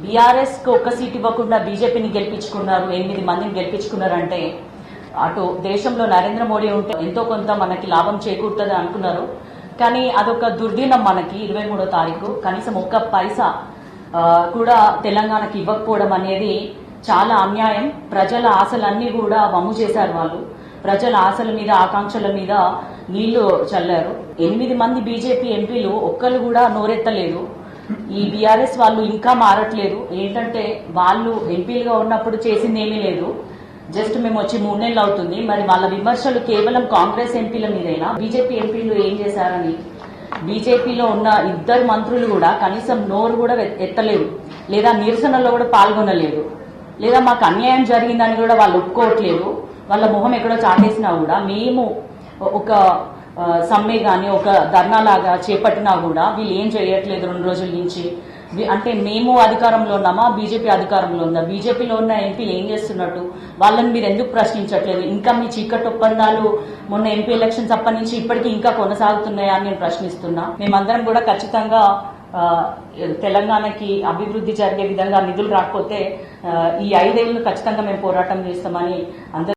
BRS కు ఒక్క seat ఇవ్వకుండా బీజేపీని గెలిపించుకున్నారు, 8 మందిని గెలిపించుకున్నారంటే అటు దేశంలో నరేంద్ర మోడీ ఉంటే ఎంతో కొంత మనకి లాభం చేకూరుతుంది అనుకున్నారు. కానీ అదొక దుర్దినం. మనకి 23వ తారీఖు కనీసం ఒక్క పైసా కూడా తెలంగాణకి ఇవ్వకపోవడం అనేది చాలా అన్యాయం. ప్రజల ఆశలన్నీ కూడా వమ్ము చేశారు. వాళ్ళు ప్రజల ఆశల మీద, ఆకాంక్షల మీద నీళ్లు చల్లారు. 8 మంది బీజేపీ ఎంపీలు ఒక్కరు కూడా నోరెత్తలేదు. ఈ బీఆర్ఎస్ వాళ్ళు ఇంకా మారట్లేదు. ఏంటంటే వాళ్ళు ఎంపీలుగా ఉన్నప్పుడు చేసింది ఏమీ లేదు. జస్ట్ మేము వచ్చి 3 నెలలు అవుతుంది. మరి వాళ్ళ విమర్శలు కేవలం కాంగ్రెస్ ఎంపీల మీదైనా, బీజేపీ ఎంపీలు ఏం చేశారని బీజేపీలో ఉన్న 2 మంత్రులు కూడా కనీసం నోరు కూడా ఎత్తలేదు, లేదా నిరసనలో కూడా పాల్గొనలేదు, లేదా మాకు అన్యాయం జరిగిందని కూడా వాళ్ళు ఒప్పుకోవట్లేదు. వాళ్ళ మొహం ఎక్కడో చాటేసినా కూడా మేము ఒక సమ్మె గాని ఒక ధర్నాలాగా చేపట్టినా కూడా వీళ్ళు ఏం చేయట్లేదు 2 రోజుల నుంచి. అంటే మేము అధికారంలో ఉన్నామా, బీజేపీ అధికారంలో ఉందా? బీజేపీలో ఉన్న ఎంపీలు ఏం చేస్తున్నట్టు వాళ్ళని మీరు ఎందుకు ప్రశ్నించట్లేదు? ఇంకా మీ చీకటి ఒప్పందాలు మొన్న ఎంపీ ఎలక్షన్స్ అప్పటి నుంచి ఇప్పటికీ ఇంకా కొనసాగుతున్నాయా అని నేను ప్రశ్నిస్తున్నా. మేమందరం కూడా ఖచ్చితంగా తెలంగాణకి అభివృద్ధి జరిగే విధంగా నిధులు రాకపోతే ఈ 5 ఏళ్లు ఖచ్చితంగా మేము పోరాటం చేస్తామని అందరూ